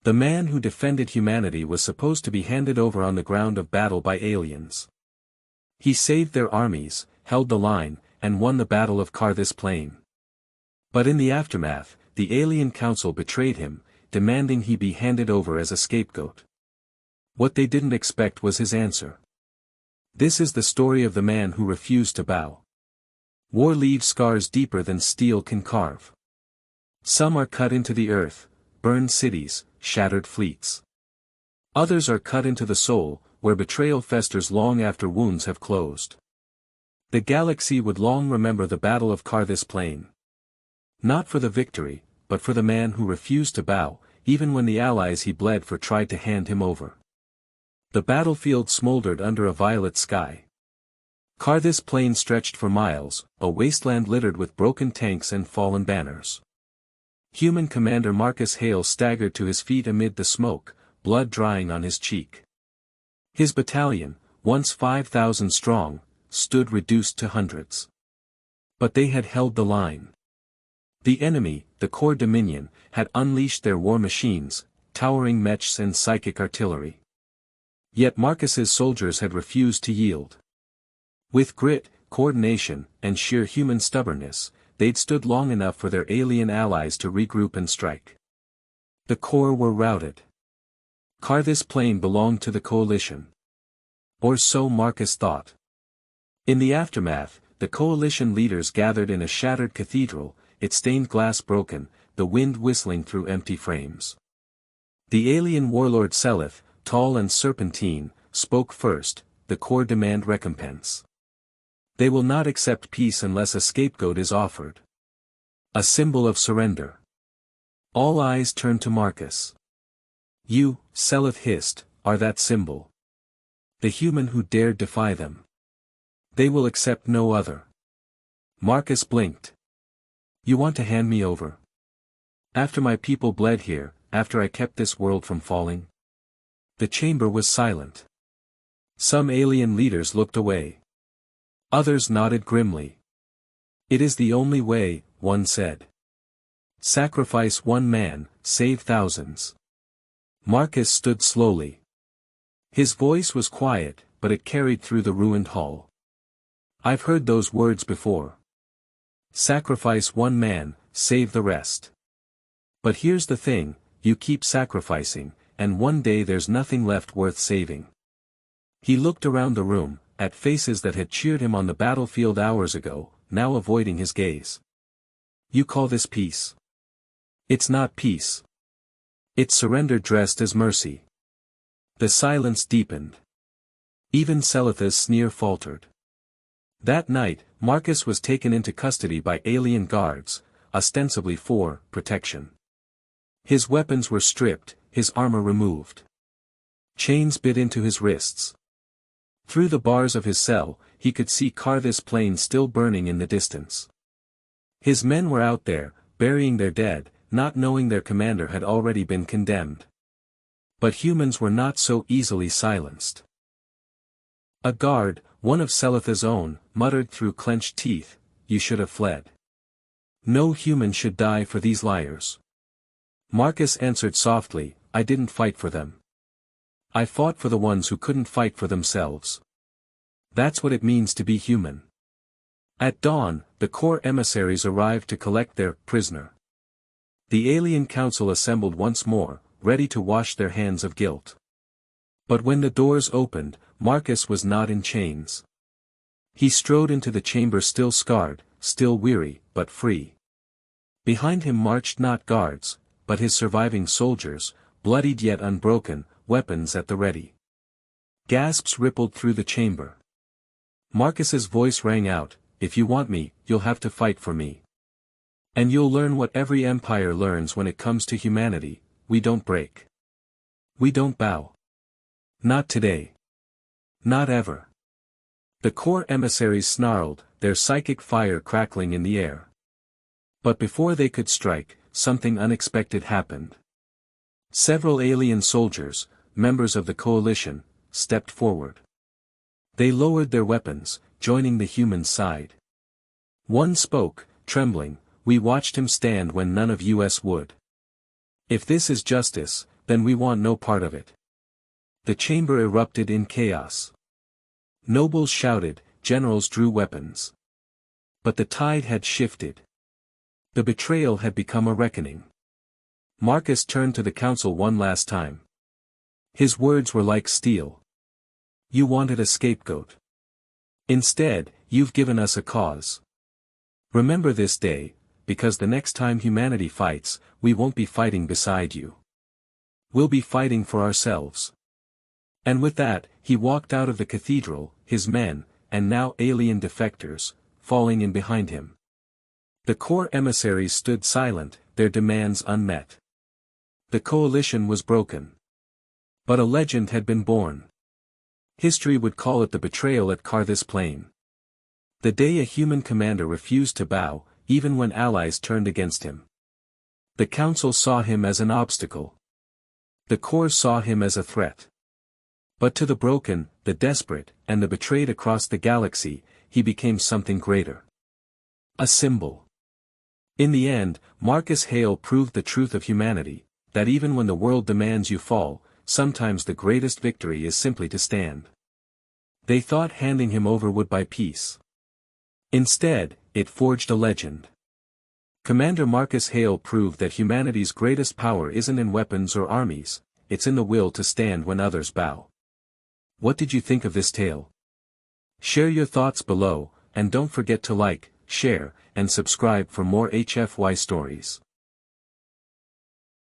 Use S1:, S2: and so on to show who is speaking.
S1: The man who defended humanity was supposed to be handed over on the ground of battle by aliens. He saved their armies, held the line, and won the Battle of Carthis Plain. But in the aftermath, the alien council betrayed him, demanding he be handed over as a scapegoat. What they didn't expect was his answer. This is the story of the man who refused to bow. War leaves scars deeper than steel can carve. Some are cut into the earth, burned cities, shattered fleets. Others are cut into the soul, where betrayal festers long after wounds have closed. The galaxy would long remember the Battle of Carthis Plain. Not for the victory, but for the man who refused to bow, even when the allies he bled for tried to hand him over. The battlefield smoldered under a violet sky. Carthis Plain stretched for miles, a wasteland littered with broken tanks and fallen banners. Human Commander Marcus Hale staggered to his feet amid the smoke, blood drying on his cheek. His battalion, once 5,000 strong, stood reduced to hundreds. But they had held the line. The enemy, the core Dominion, had unleashed their war machines, towering mechs and psychic artillery. Yet Marcus's soldiers had refused to yield. With grit, coordination, and sheer human stubbornness, they'd stood long enough for their alien allies to regroup and strike. The core were routed. Carthis Plain belonged to the coalition. Or so Marcus thought. In the aftermath, the coalition leaders gathered in a shattered cathedral, its stained glass broken, the wind whistling through empty frames. The alien warlord Seleth, tall and serpentine, spoke first. The core demand recompense. They will not accept peace unless a scapegoat is offered. A symbol of surrender. All eyes turned to Marcus. You, Seleth hissed, are that symbol. The human who dared defy them. They will accept no other. Marcus blinked. You want to hand me over? After my people bled here, after I kept this world from falling? The chamber was silent. Some alien leaders looked away. Others nodded grimly. It is the only way, one said. Sacrifice one man, save thousands. Marcus stood slowly. His voice was quiet, but it carried through the ruined hall. I've heard those words before. Sacrifice one man, save the rest. But here's the thing, you keep sacrificing, and one day there's nothing left worth saving. He looked around the room, at faces that had cheered him on the battlefield hours ago, now avoiding his gaze. You call this peace? It's not peace. It's surrender dressed as mercy. The silence deepened. Even Seleth's sneer faltered. That night, Marcus was taken into custody by alien guards, ostensibly for protection. His weapons were stripped, his armor removed. Chains bit into his wrists. Through the bars of his cell, he could see Carthis Plain still burning in the distance. His men were out there, burying their dead, not knowing their commander had already been condemned. But humans were not so easily silenced. A guard, one of Seleth's own, muttered through clenched teeth, "You should have fled. No human should die for these liars." Marcus answered softly, "I didn't fight for them. I fought for the ones who couldn't fight for themselves. That's what it means to be human." At dawn, the core emissaries arrived to collect their prisoner. The alien council assembled once more, ready to wash their hands of guilt. But when the doors opened, Marcus was not in chains. He strode into the chamber still scarred, still weary, but free. Behind him marched not guards, but his surviving soldiers, bloodied yet unbroken, weapons at the ready. Gasps rippled through the chamber. Marcus's voice rang out, "If you want me, you'll have to fight for me. And you'll learn what every empire learns when it comes to humanity, we don't break. We don't bow. Not today. Not ever." The core emissaries snarled, their psychic fire crackling in the air. But before they could strike, something unexpected happened. Several alien soldiers, members of the coalition, stepped forward. They lowered their weapons, joining the human side. One spoke, trembling, "We watched him stand when none of us would. If this is justice, then we want no part of it. The chamber erupted in chaos. Nobles shouted, generals drew weapons. But the tide had shifted. The betrayal had become a reckoning. Marcus turned to the council one last time. His words were like steel. You wanted a scapegoat. Instead, you've given us a cause. Remember this day, because the next time humanity fights, we won't be fighting beside you. We'll be fighting for ourselves. And with that, he walked out of the cathedral, his men, and now alien defectors, falling in behind him. The core emissaries stood silent, their demands unmet. The coalition was broken. But a legend had been born. History would call it the betrayal at Carthis Plain. The day a human commander refused to bow, even when allies turned against him. The council saw him as an obstacle. The core saw him as a threat. But to the broken, the desperate, and the betrayed across the galaxy, he became something greater. A symbol. In the end, Marcus Hale proved the truth of humanity, that even when the world demands you fall, sometimes the greatest victory is simply to stand. They thought handing him over would buy peace. Instead, it forged a legend. Commander Marcus Hale proved that humanity's greatest power isn't in weapons or armies, it's in the will to stand when others bow. What did you think of this tale? Share your thoughts below, and don't forget to like, share, and subscribe for more HFY stories.